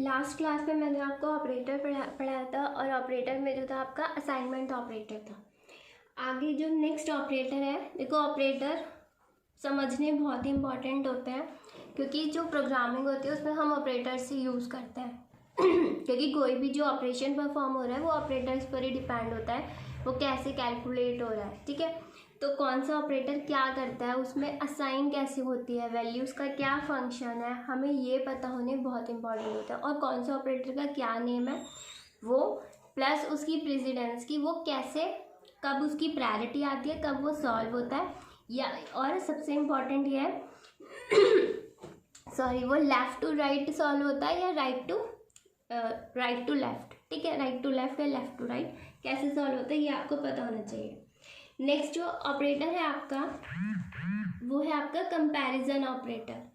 Last class में मैंने आपको ऑपरेटर पढ़ाया था और ऑपरेटर में जो था आपका असाइनमेंट ऑपरेटर था। आगे जो नेक्स्ट ऑपरेटर है, देखो ऑपरेटर समझने बहुत ही इम्पॉर्टेंट होते हैं क्योंकि जो प्रोग्रामिंग होती है उसमें हम ऑपरेटर से यूज़ करते हैं क्योंकि कोई भी जो ऑपरेशन परफॉर्म हो रहा है वो ऑपरेटर्स पर ही डिपेंड होता है, वो कैसे कैलकुलेट हो रहा है। ठीक है, तो कौन सा ऑपरेटर क्या करता है, उसमें असाइन कैसे होती है, वैल्यूज़ का क्या फंक्शन है, हमें ये पता होने बहुत इंपॉर्टेंट होता है। और कौन सा ऑपरेटर का क्या नेम है वो, प्लस उसकी प्रेसिडेंस की वो कैसे, कब उसकी प्रायोरिटी आती है, कब वो सॉल्व होता है, या और सबसे इम्पॉर्टेंट ये है सॉरी वो लेफ़्ट टू राइट सॉल्व होता है या राइट टू लेफ़्ट। ठीक है, राइट टू लेफ़्ट या लेफ़्ट टू राइट कैसे सॉल्व होता है ये आपको पता होना चाहिए। नेक्स्ट जो ऑपरेटर है आपका वो है आपका comparison operator.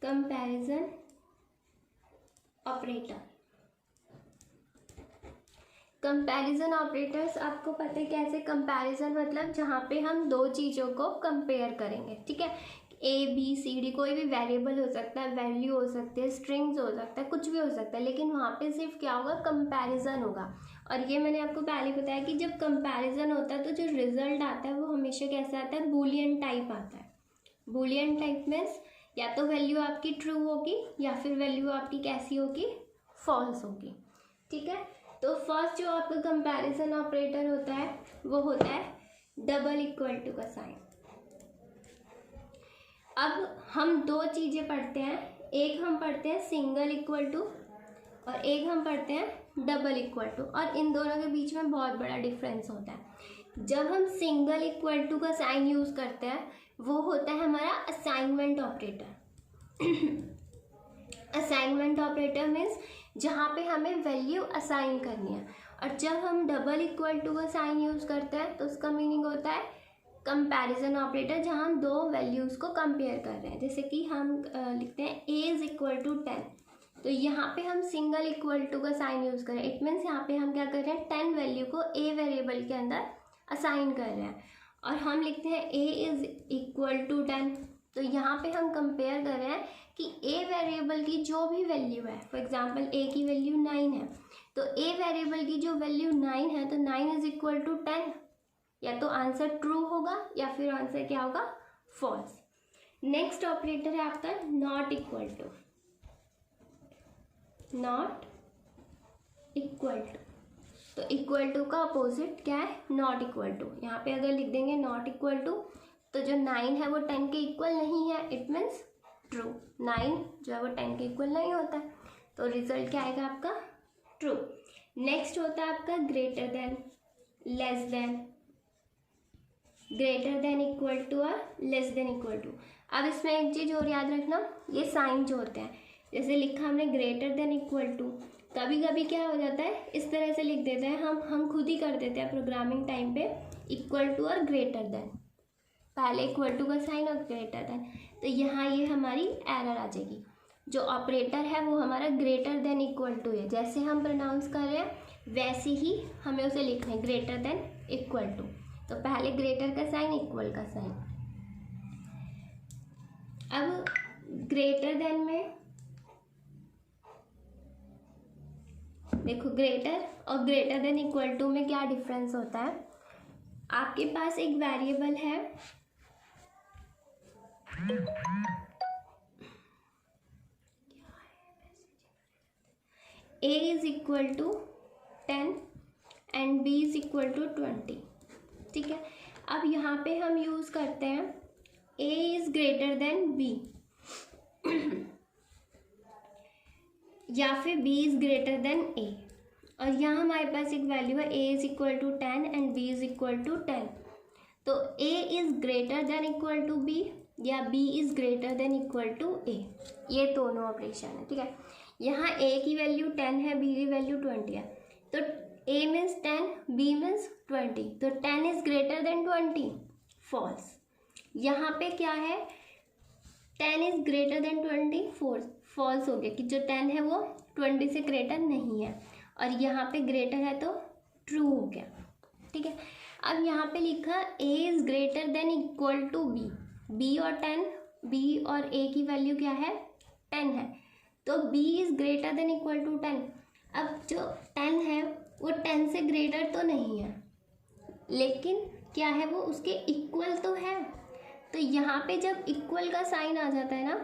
Comparison operator, comparison operators आपको पता है कैसे, कंपैरिजन मतलब जहाँ पे हम दो चीज़ों को कंपेयर करेंगे। ठीक है, ए बी सी डी कोई भी वेरिएबल हो सकता है, वैल्यू हो सकती है, स्ट्रिंग्स हो सकता है, कुछ भी हो सकता है, लेकिन वहाँ पे सिर्फ क्या होगा, कंपैरिजन होगा। और ये मैंने आपको पहले बताया कि जब कंपैरिजन होता है तो जो रिजल्ट आता है वो हमेशा कैसा आता है, बूलियन टाइप आता है। बूलियन टाइप मीन्स या तो वैल्यू आपकी ट्रू होगी या फिर वैल्यू आपकी कैसी होगी, फॉल्स होगी। ठीक है, तो फर्स्ट जो आपका कंपैरिजन ऑपरेटर होता है वो होता है डबल इक्वल टू का साइन। अब हम दो चीज़ें पढ़ते हैं, एक हम पढ़ते हैं सिंगल इक्वल टू और एक हम पढ़ते हैं डबल इक्वल टू, और इन दोनों के बीच में बहुत बड़ा डिफरेंस होता है। जब हम सिंगल इक्वल टू का साइन यूज़ करते हैं वो होता है हमारा assignment operator. Assignment operator means जहाँ पे हमें वैल्यू असाइन करनी है, और जब हम डबल इक्वल टू का साइन यूज़ करते हैं तो उसका मीनिंग होता है कंपैरिजन ऑपरेटर, जहाँ हम दो वैल्यूज़ को कंपेयर कर रहे हैं। जैसे कि हम लिखते हैं a इज़ इक्वल टू 10, तो यहाँ पे हम सिंगल इक्वल टू का साइन यूज़ करें, इट मीन्स यहाँ पे हम क्या कर रहे हैं, 10 वैल्यू को a वेरिएबल के अंदर असाइन कर रहे हैं। और हम लिखते हैं a इज़ इक्वल टू 10, तो यहाँ पे हम कंपेयर कर रहे हैं कि a वेरिएबल की जो भी वैल्यू है, फॉर एग्जांपल a की वैल्यू 9 है, तो a वेरिएबल की जो वैल्यू 9 है तो 9 इज़ इक्वल टू 10, या तो आंसर ट्रू होगा या फिर आंसर क्या होगा, फॉल्स। नेक्स्ट ऑपरेटर है आपका not equal to. Not equal to, तो इक्वल टू का अपोजिट क्या है, नॉट इक्वल टू। यहाँ पे अगर लिख देंगे नॉट इक्वल टू तो जो 9 है वो 10 के इक्वल नहीं है, इट मीन्स ट्रू। 9 जो है वो 10 के इक्वल नहीं होता है, तो रिजल्ट क्या आएगा आपका, ट्रू। नेक्स्ट होता है आपका greater than, less than, greater than equal to और लेस देन इक्वल टू। अब इसमें एक चीज़ और याद रखना, ये साइन जो होते हैं, जैसे लिखा हमने ग्रेटर देन इक्वल टू, कभी कभी क्या हो जाता है इस तरह से लिख देते हैं, हम खुद ही कर देते हैं प्रोग्रामिंग टाइम पे, इक्वल टू और ग्रेटर देन, पहले इक्वल टू का साइन और ग्रेटर देन, तो यहाँ ये हमारी एरर आ जाएगी। जो ऑपरेटर है वो हमारा ग्रेटर देन इक्वल टू है, जैसे हम प्रोनाउंस कर रहे हैं वैसे ही हमें उसे लिखना है, ग्रेटर देन इक्वल टू, तो पहले ग्रेटर का साइन, इक्वल का साइन। अब ग्रेटर देन में देखो, ग्रेटर और ग्रेटर देन इक्वल टू में क्या डिफरेंस होता है, आपके पास एक वेरिएबल है a is equal to 10 and b is equal to 20। ठीक है, अब यहाँ पे हम यूज़ करते हैं a is greater than b या फिर b is greater than a, और यहाँ हमारे पास एक वैल्यू है a is equal to 10 and b is equal to 10, तो a is greater than equal to b या b is greater than equal to a, ये दोनों ऑपरेशन है। ठीक है, यहाँ a की वैल्यू 10 है, b की वैल्यू 20 है, तो a मीन्स 10, b मीन्स 20, तो 10 इज़ ग्रेटर देन 20, फॉल्स। यहाँ पे क्या है, 10 इज़ ग्रेटर देन 20, फॉल्स हो गया कि जो 10 है वो 20 से ग्रेटर नहीं है, और यहाँ पे ग्रेटर है तो ट्रू हो गया। ठीक है, अब यहाँ पे लिखा a is greater than equal to b, b और 10, b और a की वैल्यू क्या है 10 है, तो b is greater than equal to 10। अब जो 10 है वो 10 से ग्रेटर तो नहीं है, लेकिन क्या है वो उसके इक्वल तो है। तो यहाँ पे जब इक्वल का साइन आ जाता है ना,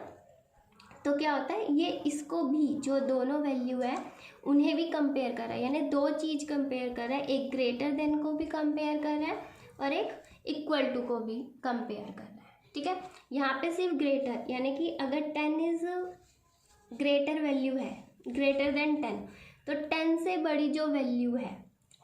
तो क्या होता है, ये इसको भी, जो दोनों वैल्यू है उन्हें भी कंपेयर कर रहा है, यानी दो चीज़ कंपेयर कर रहा है, एक ग्रेटर देन को भी कंपेयर कर रहा है और एक इक्वल टू को भी कंपेयर कर रहा है। ठीक है, यहाँ पे सिर्फ ग्रेटर, यानी कि अगर 10 इज़ ग्रेटर वैल्यू है, ग्रेटर देन 10, तो 10 से बड़ी जो वैल्यू है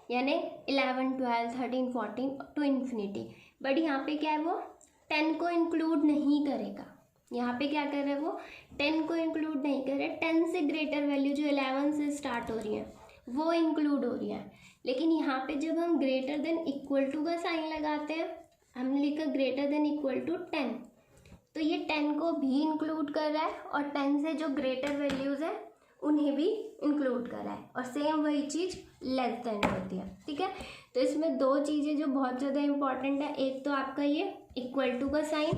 यानी 11, 12, 13, 14 टू इन्फिनिटी, बट यहाँ पे क्या है वो 10 को इंक्लूड नहीं करेगा। यहाँ पे क्या कर रहा है वो 10 को इंक्लूड नहीं कर रहा है, 10 से ग्रेटर वैल्यू जो 11 से स्टार्ट हो रही है वो इंक्लूड हो रही है। लेकिन यहाँ पे जब हम ग्रेटर देन इक्वल टू का साइन लगाते हैं, हमने लिखा ग्रेटर देन इक्वल टू 10, तो ये 10 को भी इंक्लूड कर रहा है और 10 से जो ग्रेटर वैल्यूज़ है उन्हें भी इंक्लूड कर रहा है, और सेम वही चीज़ लेस देन होती है। ठीक है, तो इसमें दो चीज़ें जो बहुत ज़्यादा इंपॉर्टेंट है, एक तो आपका ये इक्वल टू का साइन,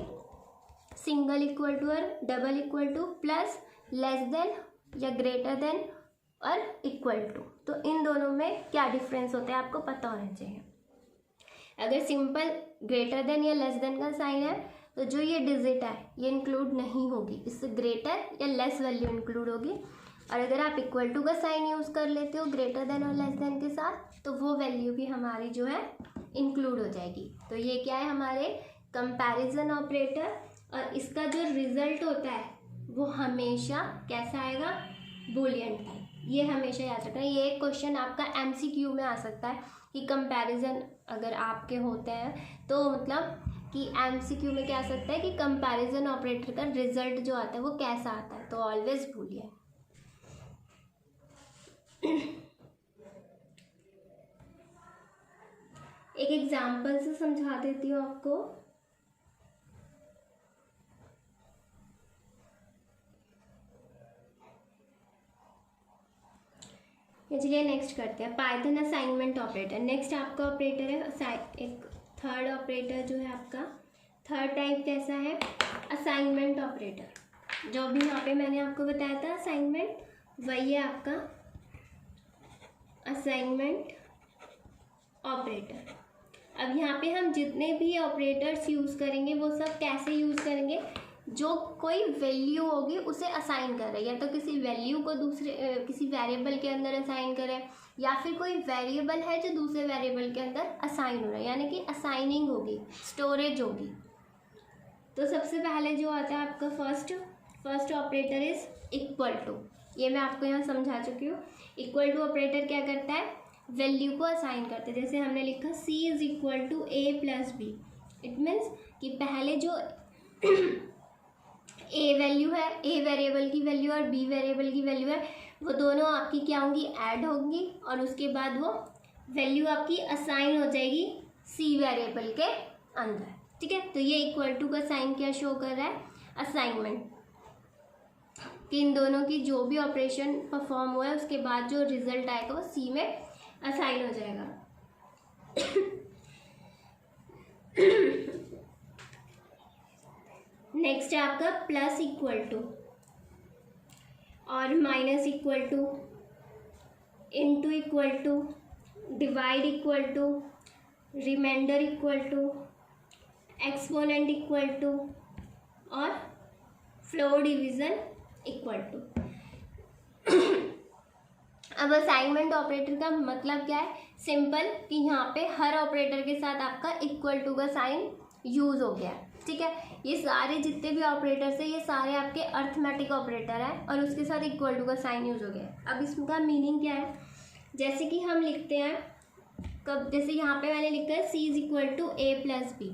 सिंगल इक्वल टू और double equal to, plus less than या ग्रेटर देन और इक्वल टू, तो इन दोनों में क्या डिफरेंस होता है आपको पता होना चाहिए। अगर सिंपल ग्रेटर देन या लेस देन का साइन है तो जो ये डिजिट है ये इंक्लूड नहीं होगी, इससे ग्रेटर या लेस वैल्यू इंक्लूड होगी। और अगर आप इक्वल टू का साइन यूज़ कर लेते हो ग्रेटर देन और लेस देन के साथ, तो वो वैल्यू भी हमारी जो है इंक्लूड हो जाएगी। तो ये क्या है हमारे कंपैरिजन ऑपरेटर, और इसका जो रिजल्ट होता है वो हमेशा कैसा आएगा, बूलियन टाइप। ये हमेशा याद रखना, ये एक क्वेश्चन आपका MCQ में आ सकता है कि कंपैरिजन अगर आपके होते हैं तो मतलब कि MCQ में क्या आ सकता है कि कंपैरिजन ऑपरेटर का रिजल्ट जो आता है वो कैसा आता है, तो ऑलवेज बूलियन। एक एग्जाम्पल से समझा देती हूँ आपको। चलिए नेक्स्ट करते हैं, पाइथन असाइनमेंट ऑपरेटर। नेक्स्ट आपका ऑपरेटर है एक थर्ड ऑपरेटर जो है आपका, थर्ड टाइप कैसा है, असाइनमेंट ऑपरेटर। जो भी यहाँ पे मैंने आपको बताया था असाइनमेंट, वही है आपका असाइनमेंट ऑपरेटर। अब यहाँ पे हम जितने भी ऑपरेटर्स यूज़ करेंगे वो सब कैसे यूज़ करेंगे, जो कोई वैल्यू होगी उसे असाइन कर रहे हैं, या तो किसी वैल्यू को दूसरे किसी वेरिएबल के अंदर असाइन करें, या फिर कोई वेरिएबल है जो दूसरे वेरिएबल के अंदर असाइन हो रहा है, यानी कि असाइनिंग होगी, स्टोरेज होगी। तो सबसे पहले जो आता है आपका first operator is equal to. ये मैं आपको यहाँ समझा चुकी हूँ। इक्वल टू ऑपरेटर क्या करता है, वैल्यू को असाइन करते हैं। जैसे हमने लिखा C is equal to A plus B, it means कि पहले जो A वैल्यू है, A वेरिएबल की वैल्यू और B वेरिएबल की वैल्यू है, वो दोनों आपकी क्या होंगी, ऐड होंगी, और उसके बाद वो वैल्यू आपकी असाइन हो जाएगी C वेरिएबल के अंदर। ठीक है, तो ये इक्वल टू का साइन क्या शो कर रहा है, असाइनमेंट, कि इन दोनों की जो भी ऑपरेशन परफॉर्म हुआ है उसके बाद जो रिजल्ट आएगा वो C में असाइन हो जाएगा। नेक्स्ट है आपका प्लस इक्वल टू और minus equal to, into equal to, divide equal to, reminder equal to, exponent equal to और फ्लोर डिवीज़न इक्वल टू। अब असाइनमेंट ऑपरेटर का मतलब क्या है, सिंपल, कि यहाँ पे हर ऑपरेटर के साथ आपका इक्वल टू का साइन यूज़ हो गया। ठीक है, ये सारे जितने भी ऑपरेटर्स हैं ये सारे आपके अर्थमेटिक ऑपरेटर हैं और उसके साथ इक्वल टू का साइन यूज़ हो गया। अब इसका मीनिंग क्या है, जैसे कि हम लिखते हैं जैसे यहाँ पे मैंने लिखा है C is equal to A plus B,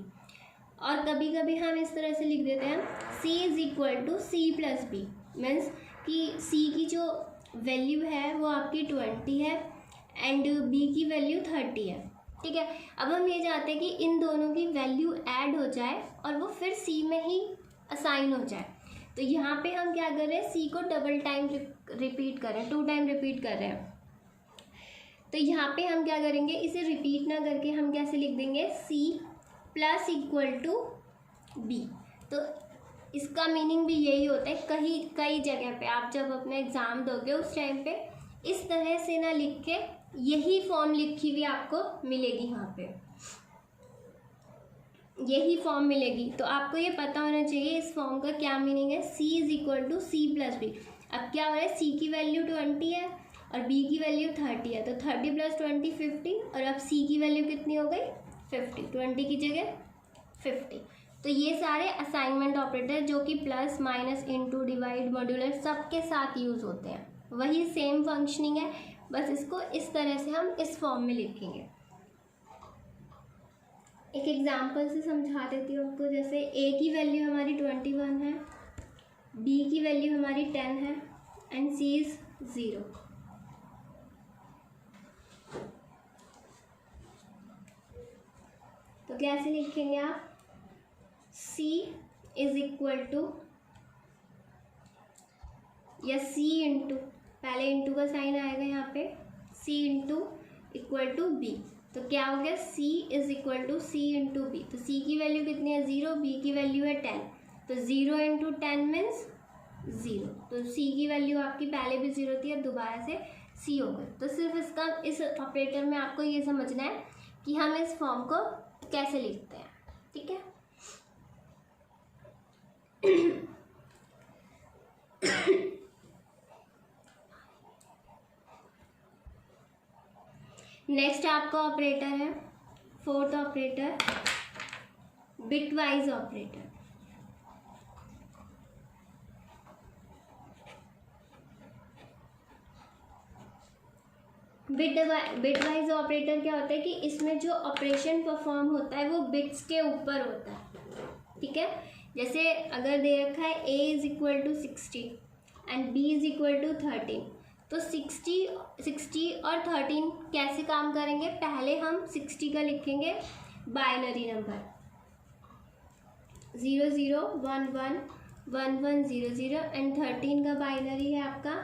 और कभी कभी हम इस तरह से लिख देते हैं C is equal to C plus B, means कि C की जो वैल्यू है वो आपकी 20 है एंड B की वैल्यू 30 है। ठीक है, अब हम ये चाहते हैं कि इन दोनों की वैल्यू ऐड हो जाए और वो फिर C में ही असाइन हो जाए। तो यहाँ पे हम क्या कर रहे हैं, C को डबल टाइम रिपीट कर रहे हैं, 2 टाइम रिपीट कर रहे हैं। तो यहाँ पे हम क्या करेंगे, इसे रिपीट ना करके हम कैसे लिख देंगे, C plus equal to B। तो इसका मीनिंग भी यही होता है, कई जगह पे आप जब अपना एग्ज़ाम दोगे उस टाइम पे इस तरह से ना लिख के यही फॉर्म लिखी हुई आपको मिलेगी, यहाँ पे यही फॉर्म मिलेगी। तो आपको ये पता होना चाहिए इस फॉर्म का क्या मीनिंग है, C is equal to C plus B. अब क्या हो रहा है, C की वैल्यू 20 है और B की वैल्यू 30 है, तो 30 प्लस 20 50, और अब C की वैल्यू कितनी हो गई 50, 20 की जगह 50। तो ये सारे असाइनमेंट ऑपरेटर जो कि plus minus into divide modular सबके साथ यूज़ होते हैं, वही सेम फंक्शनिंग है, बस इसको इस तरह से हम इस फॉर्म में लिखेंगे। एक एग्जांपल से समझा देती हूँ आपको। जैसे A की वैल्यू हमारी 21 है, B की वैल्यू हमारी 10 है एंड C इज़ 0। तो कैसे लिखेंगे आप, C इज इक्वल टू, या C इंटू, पहले इंटू का साइन आएगा यहाँ पे, C into equal to B। तो क्या हो गया, C is equal to C into B। तो C की वैल्यू कितनी है 0, B की वैल्यू है 10, तो 0 इंटू 10 मीन्स 0। तो C की वैल्यू आपकी पहले भी 0 थी, अब दोबारा से C हो गई। तो सिर्फ इसका इस ऑपरेटर में आपको ये समझना है कि हम इस फॉर्म को कैसे लिखते हैं, ठीक है। नेक्स्ट आपका ऑपरेटर है, fourth operator, bitwise operator. Bitwise operator क्या होता है कि इसमें जो ऑपरेशन परफॉर्म होता है वो बिट्स के ऊपर होता है, ठीक है। जैसे अगर दे रखा है A is equal to 60 and B is equal to 13, तो 60 और 13 कैसे काम करेंगे, पहले हम 60 का लिखेंगे बाइनरी नंबर 00111100 एंड 13 का बाइनरी है आपका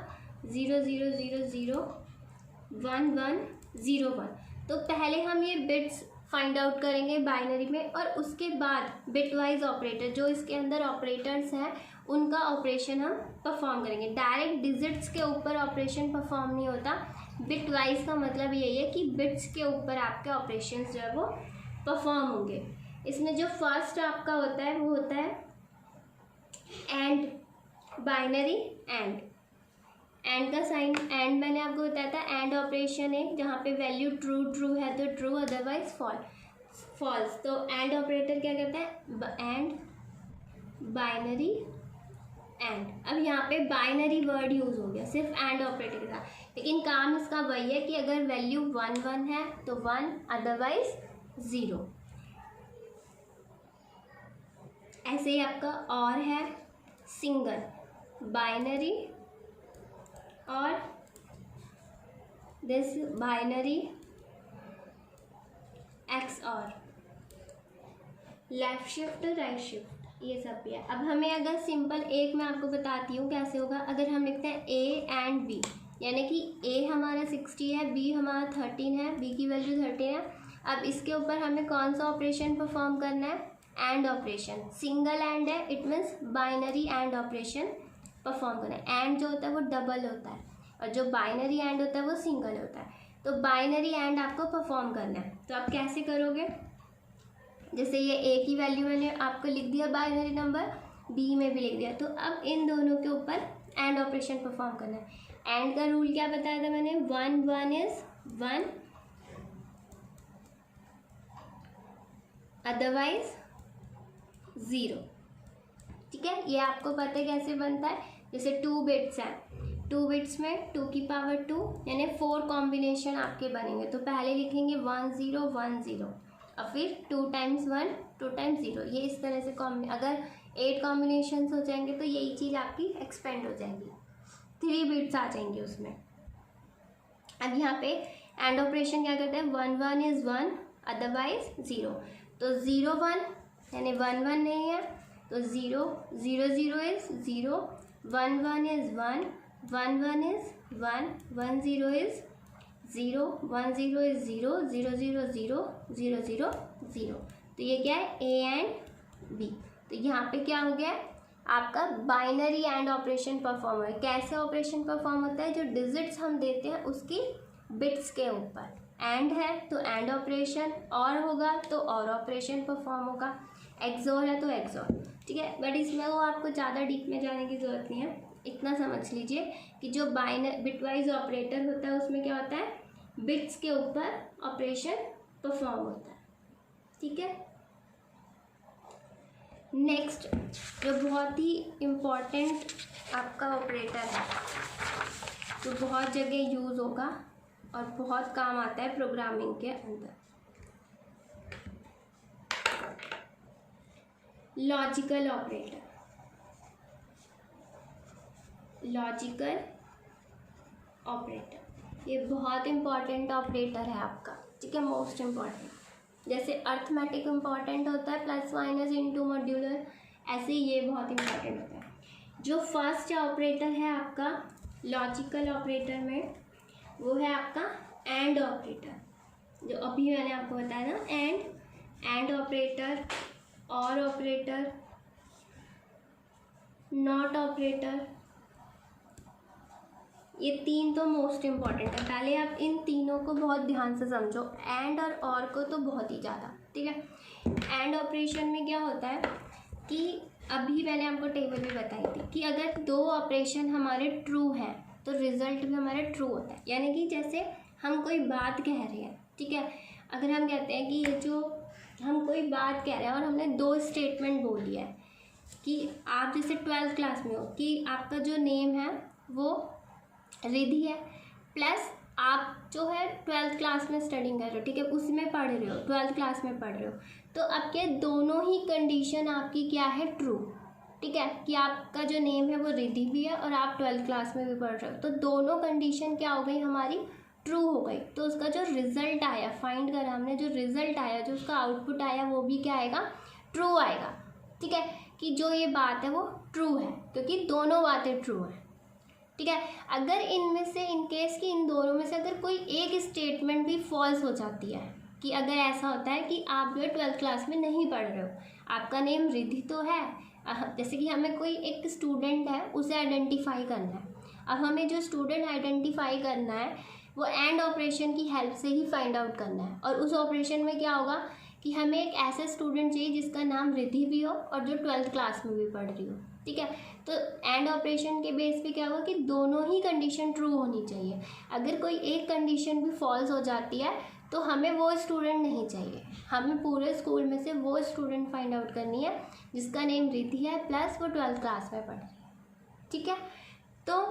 00001101। तो पहले हम ये बिट्स फाइंड आउट करेंगे बाइनरी में, और उसके बाद बिटवाइज ऑपरेटर जो इसके अंदर ऑपरेटर्स हैं उनका ऑपरेशन हम परफॉर्म करेंगे। डायरेक्ट डिजिट्स के ऊपर ऑपरेशन परफॉर्म नहीं होता। बिटवाइज का मतलब यही है कि बिट्स के ऊपर आपके ऑपरेशंस जो है वो परफॉर्म होंगे। इसमें जो फर्स्ट आपका होता है वो होता है एंड, बाइनरी एंड। एंड का साइन, एंड मैंने आपको बताया था एंड ऑपरेशन है जहाँ पे वैल्यू ट्रू है तो ट्रू, अदरवाइज फॉल्स। तो एंड ऑपरेटर क्या करता है, एंड बाइनरी एंड। अब यहाँ पे बाइनरी वर्ड यूज़ हो गया सिर्फ एंड ऑपरेटर के साथ, लेकिन काम इसका वही है कि अगर वैल्यू 1 है तो 1, अदरवाइज 0। ऐसे ही आपका और है सिंगल, बाइनरी और दिस बाइनरी एक्स और लेफ्ट शिफ्ट राइट शिफ्ट, ये सब भी है। अब हमें अगर सिंपल एक मैं आपको बताती हूँ कैसे होगा। अगर हम लिखते हैं A एंड B, यानी कि A हमारा 60 है, B हमारा 13 है, B की वैल्यू 13 है। अब इसके ऊपर हमें कौन सा ऑपरेशन परफॉर्म करना है, एंड ऑपरेशन। सिंगल एंड है, it means binary and operation perform करना है। एंड जो होता है वो डबल होता है और जो बाइनरी एंड होता है वो सिंगल होता है। तो बाइनरी एंड आपको परफॉर्म करना है, तो आप कैसे करोगे, जैसे ये A की वैल्यू मैंने आपको लिख दिया बाइनरी नंबर, B में भी लिख दिया, तो अब इन दोनों के ऊपर एंड ऑपरेशन परफॉर्म करना है। एंड का रूल क्या बताया था मैंने, 1 1 इज 1, अदरवाइज 0, ठीक है। ये आपको पता है कैसे बनता है। जैसे 2 बिट्स हैं, 2 बिट्स में 2 की पावर 2 यानी 4 कॉम्बिनेशन आपके बनेंगे। तो पहले लिखेंगे 1 0 1 0 और फिर 2 टाइम्स 1 2 टाइम्स 0। ये इस तरह से अगर 8 कॉम्बिनेशंस हो जाएंगे तो यही चीज़ आपकी एक्सपेंड हो जाएगी, 3 बिट्स आ जाएंगे उसमें। अब यहाँ पे एंड ऑपरेशन क्या करता है, 1 1 इज़ 1, अदरवाइज 0। तो 0 1 यानी 1 1 नहीं है, तो 0 0 0 is 0, 1 1 is 1, 1 1 is 1, 1 0 is 0, 1 0 is 0, 0 0 0, 0 0 0। तो ये क्या है, ए एंड बी। तो यहाँ पे क्या हो गया है, आपका बाइनरी एंड ऑपरेशन परफॉर्म है। कैसे ऑपरेशन परफॉर्म होता है, जो डिजिट्स हम देते हैं उसकी बिट्स के ऊपर। एंड है तो एंड ऑपरेशन, और होगा तो और ऑपरेशन परफॉर्म होगा, एक्सोर है तो एक्सोर, ठीक है। बट इसमें वो आपको ज़्यादा डीप में जाने की ज़रूरत नहीं है, इतना समझ लीजिए कि जो बिटवाइज ऑपरेटर होता है उसमें क्या होता है, बिट्स के ऊपर ऑपरेशन परफॉर्म होता है, ठीक है। नेक्स्ट जो बहुत ही इम्पॉर्टेंट आपका ऑपरेटर है, तो बहुत जगह यूज़ होगा और बहुत काम आता है प्रोग्रामिंग के अंदर, लॉजिकल ऑपरेटर। लॉजिकल ऑपरेटर ये बहुत इम्पॉर्टेंट ऑपरेटर है आपका, ठीक है, मोस्ट इम्पॉर्टेंट। जैसे अर्थमेटिक इम्पॉर्टेंट होता है, प्लस माइनस इनटू मॉड्यूलर, ऐसे ये बहुत इम्पॉर्टेंट होता है। जो फर्स्ट ऑपरेटर है आपका लॉजिकल ऑपरेटर में, वो है आपका एंड ऑपरेटर, जो अभी मैंने आपको बताया ना, एंड ऑपरेटर, और ऑपरेटर, नॉट ऑपरेटर, ये तीन तो मोस्ट इम्पॉर्टेंट है। पहले आप इन तीनों को बहुत ध्यान से समझो, एंड और को तो बहुत ही ज़्यादा, ठीक है। एंड ऑपरेशन में क्या होता है कि अभी मैंने आपको टेबल भी बताई थी कि अगर दो ऑपरेशन हमारे ट्रू हैं तो रिजल्ट भी हमारा ट्रू होता है। यानी कि जैसे हम कोई बात कह रहे हैं, ठीक है, अगर हम कहते हैं कि ये जो हम कोई बात कह रहे हैं और हमने दो स्टेटमेंट बोल दिया है कि आप जैसे 12th क्लास में हो कि आपका जो नेम है वो रिधि है, प्लस आप जो है 12th क्लास में स्टडिंग कर रहे हो, ठीक है, उसमें पढ़ रहे हो, 12th क्लास में पढ़ रहे हो, तो अब क्या दोनों ही कंडीशन आपकी क्या है, ट्रू, ठीक है, कि आपका जो नेम है वो रिधि भी है और आप 12th क्लास में भी पढ़ रहे हो, तो दोनों कंडीशन क्या हो गई हमारी, ट्रू हो गई। तो उसका जो रिजल्ट आया, फाइंड करा हमने, जो रिजल्ट आया, जो उसका आउटपुट आया, वो भी क्या आएगा, ट्रू आएगा, ठीक है, कि जो ये बात है वो ट्रू है, क्योंकि दोनों बातें ट्रू हैं, ठीक है। अगर इनमें से इन केस कि इन दोनों में से अगर कोई एक स्टेटमेंट भी फॉल्स हो जाती है, कि अगर ऐसा होता है कि आप जो है 12th क्लास में नहीं पढ़ रहे हो, आपका नेम रिधि तो है, जैसे कि हमें कोई एक स्टूडेंट है उसे आइडेंटिफाई करना है, अब हमें जो स्टूडेंट आइडेंटिफाई करना है वो एंड ऑपरेशन की हेल्प से ही फाइंड आउट करना है। और उस ऑपरेशन में क्या होगा कि हमें एक ऐसा स्टूडेंट चाहिए जिसका नाम रिधि भी हो और जो 12th क्लास में भी पढ़ रही हो, ठीक है। तो एंड ऑपरेशन के बेस पे क्या होगा कि दोनों ही कंडीशन ट्रू होनी चाहिए। अगर कोई एक कंडीशन भी फॉल्स हो जाती है तो हमें वो स्टूडेंट नहीं चाहिए, हमें पूरे स्कूल में से वो स्टूडेंट फाइंड आउट करनी है जिसका नेम रिधि है, प्लस वो 12th क्लास में पढ़ रही है, ठीक है। तो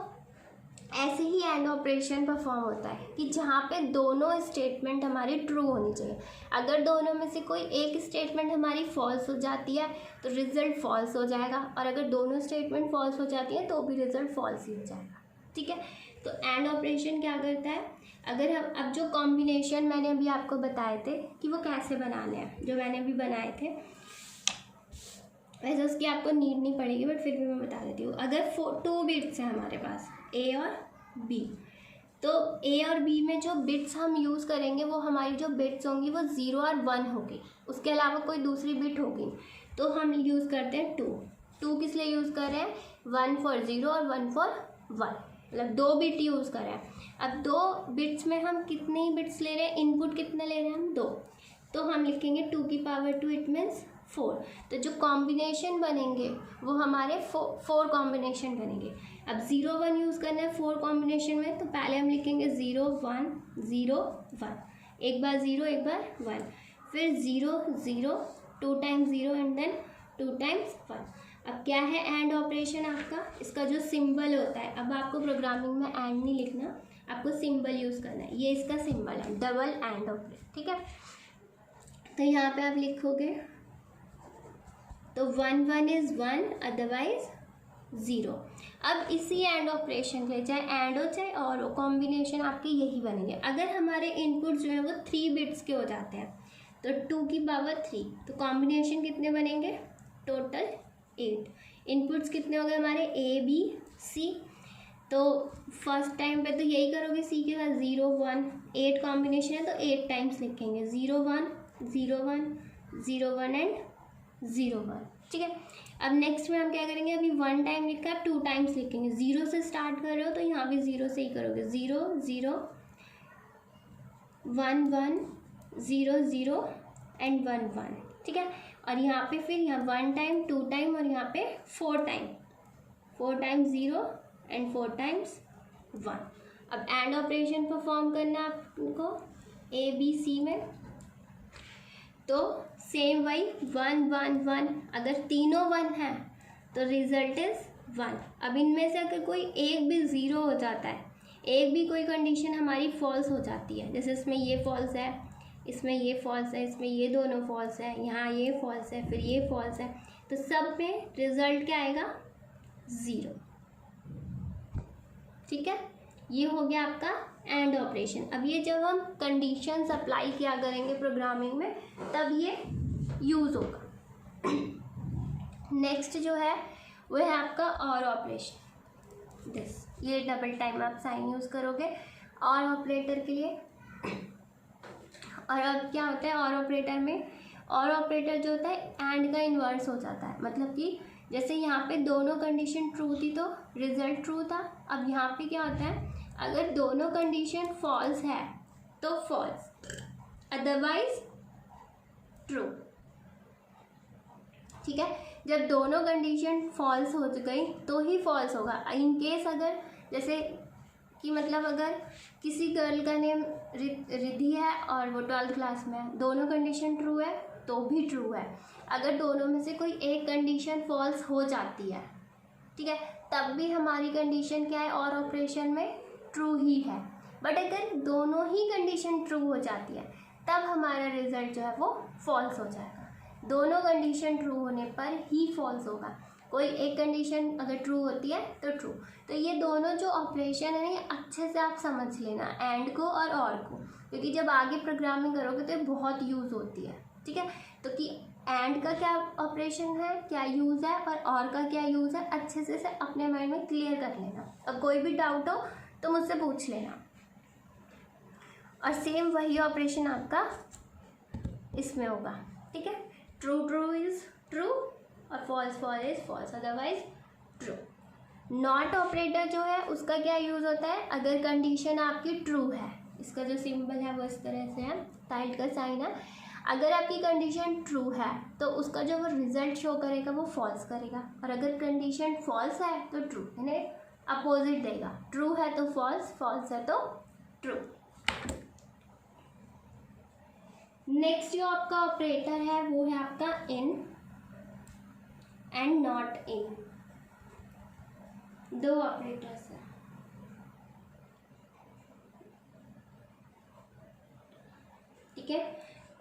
ऐसे ही एंड ऑपरेशन परफॉर्म होता है कि जहाँ पे दोनों स्टेटमेंट हमारी ट्रू होनी चाहिए। अगर दोनों में से कोई एक स्टेटमेंट हमारी फॉल्स हो जाती है तो रिजल्ट फॉल्स हो जाएगा, और अगर दोनों स्टेटमेंट फॉल्स हो जाती है तो भी रिजल्ट फॉल्स ही हो जाएगा, ठीक है। तो एंड ऑपरेशन क्या करता है, अगर हम अब जो कॉम्बिनेशन मैंने अभी आपको बताए थे कि वो कैसे बनाने हैं, जो मैंने अभी बनाए थे, वैसे उसकी आपको नीड नहीं पड़ेगी, बट फिर भी मैं बता देती हूँ। अगर 2 बिट्स हैं हमारे पास, ए और बी, तो ए और बी में जो बिट्स हम यूज़ करेंगे वो हमारी जो बिट्स होंगी वो 0 और 1 होगी, उसके अलावा कोई दूसरी बिट होगी, तो हम यूज़ करते हैं 2 किस लिए यूज़ कर रहे हैं, 1 फॉर 0 और 1 फॉर 1, मतलब 2 बिट यूज़ कर रहे हैं। अब 2 बिट्स में हम कितनी बिट्स ले रहे हैं, इनपुट कितने ले रहे हैं हम, 2, तो हम लिखेंगे 2 की पावर 2, इट मीन्स 4। तो जो कॉम्बिनेशन बनेंगे वो हमारे 4 कॉम्बिनेशन बनेंगे। अब 0 1 यूज़ करना है 4 कॉम्बिनेशन में, तो पहले हम लिखेंगे 0 1 0 1, एक बार 0 एक बार 1, फिर 0 0, 2 टाइम्स 0 एंड देन 2 टाइम्स 1। अब क्या है एंड ऑपरेशन आपका, इसका जो सिंबल होता है, अब आपको प्रोग्रामिंग में एंड नहीं लिखना, आपको सिंबल यूज़ करना है, ये इसका सिंबल है, डबल एंड ऑपरेशन, ठीक है। तो यहाँ पे आप लिखोगे तो 1 1 इज़ 1, अदरवाइज 0। अब इसी एंड ऑपरेशन के चाहे एंड हो चाहे और हो, कॉम्बिनेशन आपके यही बनेंगे। अगर हमारे इनपुट जो है वो 3 बिट्स के हो जाते हैं तो 2 की पावर 3, तो कॉम्बिनेशन कितने बनेंगे, टोटल 8। इनपुट्स कितने हो गए हमारे, ए बी सी, तो फर्स्ट टाइम पे तो यही करोगे सी के साथ 0 1, 8 कॉम्बिनेशन है तो 8 टाइम्स लिखेंगे 0 1 0 1 0 1 एंड 0 1, ठीक है। अब नेक्स्ट में हम क्या करेंगे, अभी 1 टाइम लिखा है, 2 टाइम्स लिखेंगे। 0 से स्टार्ट कर रहे हो तो यहाँ भी 0 से ही करोगे, 0 0 1 1 0 0 एंड 1 1, ठीक है। और यहाँ पे फिर यहाँ 1 टाइम 2 टाइम और यहाँ पे 4 टाइम, 4 टाइम्स 0 एंड 4 टाइम्स 1। अब एंड ऑपरेशन परफॉर्म करना है आपको ए बी सी में, तो सेम वही 1 1 1, अगर तीनों 1 है तो रिजल्ट इज 1। अब इनमें से अगर कोई एक भी 0 हो जाता है, एक भी कोई कंडीशन हमारी फॉल्स हो जाती है, जैसे इसमें ये फॉल्स है, इसमें ये फॉल्स है, इसमें ये दोनों फॉल्स है, यहाँ ये फॉल्स है, फिर ये फॉल्स है, तो सब में रिजल्ट क्या आएगा, 0, ठीक है। ये हो गया आपका एंड ऑपरेशन। अब ये जब हम कंडीशंस अप्लाई किया करेंगे प्रोग्रामिंग में तब ये यूज़ होगा। नेक्स्ट जो है वो है आपका और ऑपरेशन, दिस, ये डबल टाइम आप साइन यूज़ करोगे और ऑपरेटर के लिए। और अब क्या होता है और ऑपरेटर में, और ऑपरेटर जो होता है एंड का इन्वर्स हो जाता है, मतलब कि जैसे यहाँ पे दोनों कंडीशन ट्रू थी तो रिजल्ट ट्रू था। अब यहाँ पे क्या होता है, अगर दोनों कंडीशन फॉल्स है तो फॉल्स, अदरवाइज ट्रू, ठीक है। जब दोनों कंडीशन फॉल्स हो गई तो ही फॉल्स होगा। इन केस अगर जैसे कि मतलब अगर किसी गर्ल का नेम रिद्धि है और वो 12th क्लास में है, दोनों कंडीशन ट्रू है तो भी ट्रू है। अगर दोनों में से कोई एक कंडीशन फॉल्स हो जाती है, ठीक है, तब भी हमारी कंडीशन क्या है, और ऑपरेशन में ट्रू ही है। बट अगर दोनों ही कंडीशन ट्रू हो जाती है तब हमारा रिजल्ट जो है वो फॉल्स हो जाएगा। दोनों कंडीशन ट्रू होने पर ही फॉल्स होगा। कोई एक कंडीशन अगर ट्रू होती है तो ट्रू। तो ये दोनों जो ऑपरेशन है ये अच्छे से आप समझ लेना, एंड को और को, क्योंकि जब आगे प्रोग्रामिंग करोगे तो ये बहुत यूज़ होती है, ठीक है। तो कि एंड का क्या ऑपरेशन है, क्या यूज़ है, और का क्या यूज़ है, अच्छे से अपने माइंड में क्लियर कर लेना। अब कोई भी डाउट हो तो मुझसे पूछ लेना। और सेम वही ऑपरेशन आपका इसमें होगा, ठीक है। ट्रू ट्रू इज़ ट्रू और false false is false, otherwise true. Not operator जो है उसका क्या यूज़ होता है, अगर कंडीशन आपकी ट्रू है, इसका जो सिंबल है वो इस तरह से है, टाइट का साइन है। अगर आपकी कंडीशन ट्रू है तो उसका जो वो रिजल्ट शो करेगा वो फॉल्स करेगा, और अगर कंडीशन फॉल्स है तो ट्रू, यानी अपोजिट देगा। ट्रू है तो फॉल्स, फॉल्स है तो ट्रू। नेक्स्ट जो आपका ऑपरेटर है वो है आपका इन एंड नॉट इन, दो ऑपरेटर्स हैं, ठीक है,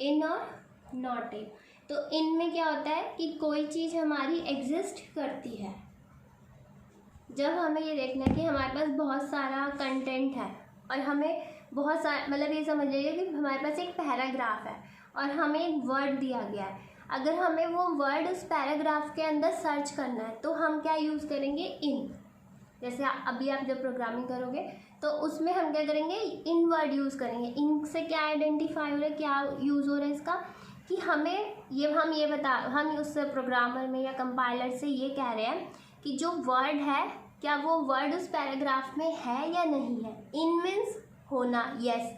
इन और नॉट इन। तो इन में क्या होता है कि कोई चीज़ हमारी एग्जिस्ट करती है। जब हमें ये देखना है कि हमारे पास बहुत सारा कंटेंट है और हमें बहुत सारा, मतलब ये समझ लीजिए कि हमारे पास एक पैराग्राफ है और हमें एक वर्ड दिया गया है। अगर हमें वो वर्ड उस पैराग्राफ के अंदर सर्च करना है तो हम क्या यूज़ करेंगे, इन। जैसे अभी आप जब प्रोग्रामिंग करोगे तो उसमें हम क्या करेंगे, इन वर्ड यूज़ करेंगे। इन से क्या आइडेंटिफाई हो रहा है, क्या यूज़ हो रहा है इसका, कि हमें हम उस प्रोग्रामर में या कंपाइलर से ये कह रहे हैं कि जो वर्ड है क्या वो वर्ड उस पैराग्राफ में है या नहीं है। इन मीन्स होना, यस,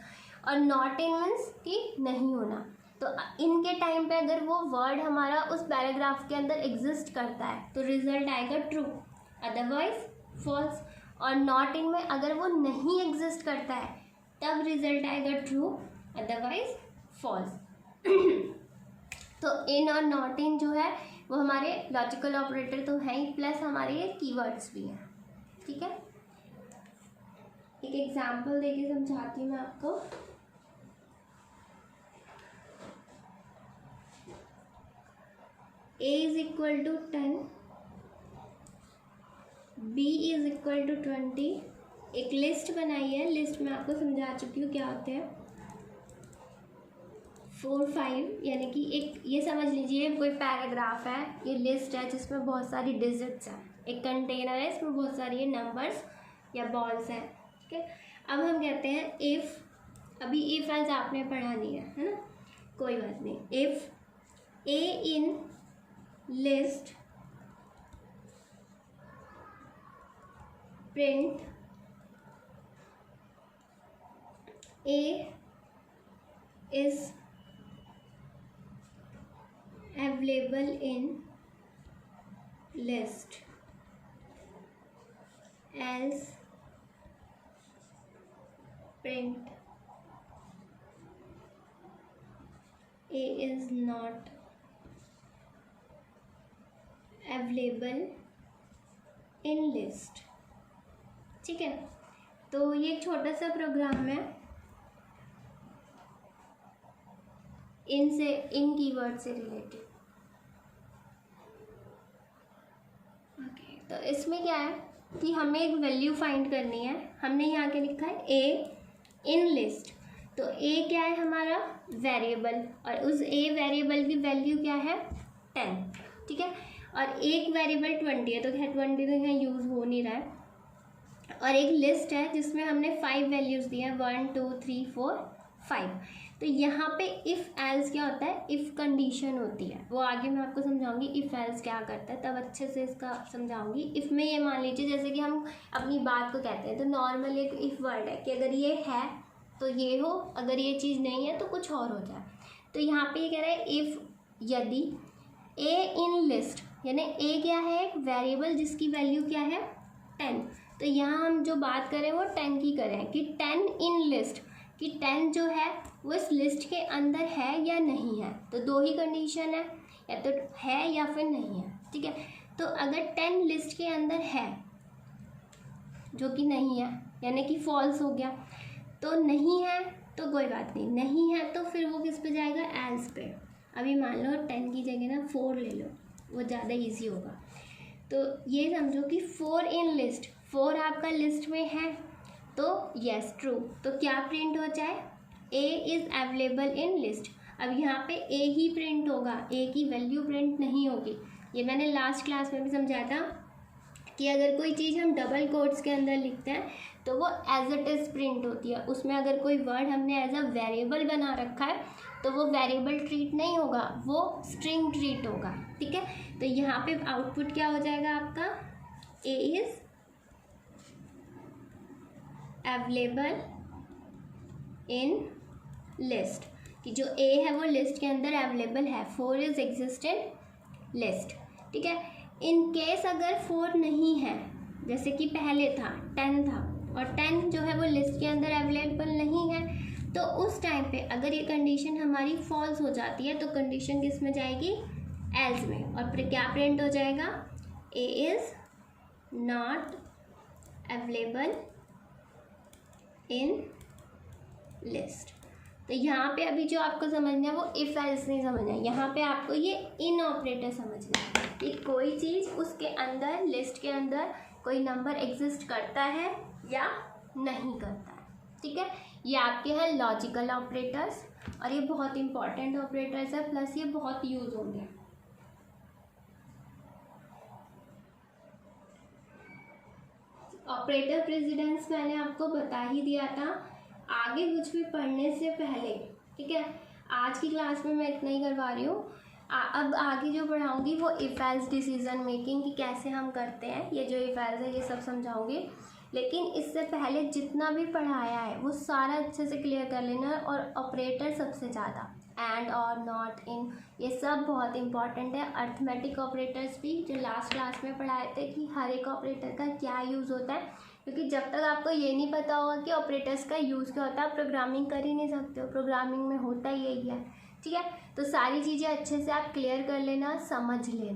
और नॉट इन मीन्स कि नहीं होना। तो इनके टाइम पे अगर वो वर्ड हमारा उस पैराग्राफ के अंदर एग्जिस्ट करता है तो रिजल्ट आएगा ट्रू, अदरवाइज फॉल्स। और नॉट इन में अगर वो नहीं एग्जिस्ट करता है तब रिजल्ट आएगा ट्रू, अदरवाइज फॉल्स। तो इन और नॉट इन जो है वो हमारे लॉजिकल ऑपरेटर तो हैं ही, प्लस हमारे ये कीवर्ड्स भी हैं, ठीक है। एक एग्जाम्पल देके समझाती हूँ मैं आपको। A is equal to 10, B is equal to 20। एक लिस्ट बनाई है, लिस्ट में आपको समझा चुकी हूँ क्या होते हैं। 4 5, यानी कि एक ये समझ लीजिए कोई पैराग्राफ है, ये लिस्ट है जिसमें बहुत सारी डिजिट्स हैं, एक कंटेनर है इसमें बहुत सारी ये नंबर्स या बॉल्स हैं, ठीक है। अब हम कहते हैं इफ़, अभी इफ एल्स आपने पढ़ा नहीं है ना, कोई बात नहीं। If A in list print A is available in list else print A is not available in list, ठीक है। तो ये एक छोटा सा प्रोग्राम है इन कीवर्ड से रिलेटेड। ओके, तो इसमें क्या है कि हमें एक वैल्यू फाइंड करनी है। हमने यहाँ के लिखा है ए इन लिस्ट, तो ए क्या है हमारा वेरिएबल, और उस ए वेरिएबल की वैल्यू क्या है 10, ठीक है। और एक वेरिएबल 20 है, तो खैर 20 तो यहाँ यूज़ हो नहीं रहा है। और एक लिस्ट है जिसमें हमने 5 वैल्यूज़ दिए हैं, 1 2 3 4 5। तो यहाँ पे इफ़ एल्स क्या होता है, इफ़ कंडीशन होती है, वो आगे मैं आपको समझाऊंगी इफ़ एल्स क्या करता है, तब अच्छे से इसका समझाऊंगी। इफ़ में ये मान लीजिए जैसे कि हम अपनी बात को कहते हैं, तो नॉर्मल एक इफ़ वर्ड है कि अगर ये है तो ये हो, अगर ये चीज़ नहीं है तो कुछ और हो जाए। तो यहाँ पे ये कह रहा है इफ़ यदि ए इन लिस्ट, यानी ए क्या है एक वेरिएबल जिसकी वैल्यू क्या है 10। तो यहाँ हम जो बात करें वो 10 की करें कि 10 इन लिस्ट, कि 10 जो है वो इस लिस्ट के अंदर है या नहीं है। तो दो ही कंडीशन है, या तो है या फिर नहीं है, ठीक है। तो अगर 10 लिस्ट के अंदर है जो कि नहीं है, यानी कि फॉल्स हो गया। तो नहीं है तो कोई बात नहीं, नहीं है तो फिर वो किस पे जाएगा, एल्स पे। अभी मान लो 10 की जगह ना 4 ले लो, वो ज़्यादा इजी होगा। तो ये समझो कि 4 इन लिस्ट, 4 आपका लिस्ट में है, तो यस ट्रू। तो क्या प्रिंट हो जाए, A is available in list. अब यहाँ पे ए ही प्रिंट होगा, ए की वैल्यू प्रिंट नहीं होगी। ये मैंने लास्ट क्लास में भी समझाया था कि अगर कोई चीज़ हम डबल कोट्स के अंदर लिखते हैं तो वो एज इट इज़ प्रिंट होती है। उसमें अगर कोई वर्ड हमने एज अ वेरिएबल बना रखा है तो वो वेरिएबल ट्रीट नहीं होगा, वो स्ट्रिंग ट्रीट होगा, ठीक है। तो यहाँ पे आउटपुट क्या हो जाएगा आपका, A is available in list, कि जो ए है वो लिस्ट के अंदर अवेलेबल है, 4 इज़ एग्जिस्टेंट लिस्ट, ठीक है। इन केस अगर 4 नहीं है, जैसे कि पहले था 10 था और 10 जो है वो लिस्ट के अंदर अवेलेबल नहीं है, तो उस टाइम पे अगर ये कंडीशन हमारी फॉल्स हो जाती है तो कंडीशन किस में जाएगी, एल्स में। और फिर क्या प्रिंट हो जाएगा, A is not available in list. तो यहाँ पे अभी जो आपको समझना है वो इफ़ एल्स नहीं समझना है, यहाँ पे आपको ये इन ऑपरेटर समझना है कि कोई चीज़ उसके अंदर, लिस्ट के अंदर कोई नंबर एग्जिस्ट करता है या नहीं करता है, ठीक है। ये आपके हैं लॉजिकल ऑपरेटर्स, और ये बहुत इंपॉर्टेंट ऑपरेटर्स है, प्लस ये बहुत यूज होंगे। ऑपरेटर प्रेसिडेंस मैंने आपको बता ही दिया था आगे कुछ भी पढ़ने से पहले, ठीक है। आज की क्लास में मैं इतना ही करवा रही हूँ। अब आगे जो पढ़ाऊँगी वो इफ़ एल्स डिसीजन मेकिंग की कैसे हम करते हैं, ये जो इफ़ एल्स है ये सब समझाऊँगी। लेकिन इससे पहले जितना भी पढ़ाया है वो सारा अच्छे से क्लियर कर लेना है। और ऑपरेटर सबसे ज़्यादा, एंड और नॉट इन, ये सब बहुत इंपॉर्टेंट है। अर्थमेटिक ऑपरेटर्स भी जो लास्ट क्लास में पढ़ाए थे कि हर एक ऑपरेटर का क्या यूज़ होता है, क्योंकि जब तक आपको ये नहीं पता होगा कि ऑपरेटर्स का यूज़ क्या होता है आप प्रोग्रामिंग कर ही नहीं सकते हो। प्रोग्रामिंग में होता ही यही है, ठीक है। तो सारी चीज़ें अच्छे से आप क्लियर कर लेना, समझ लेना।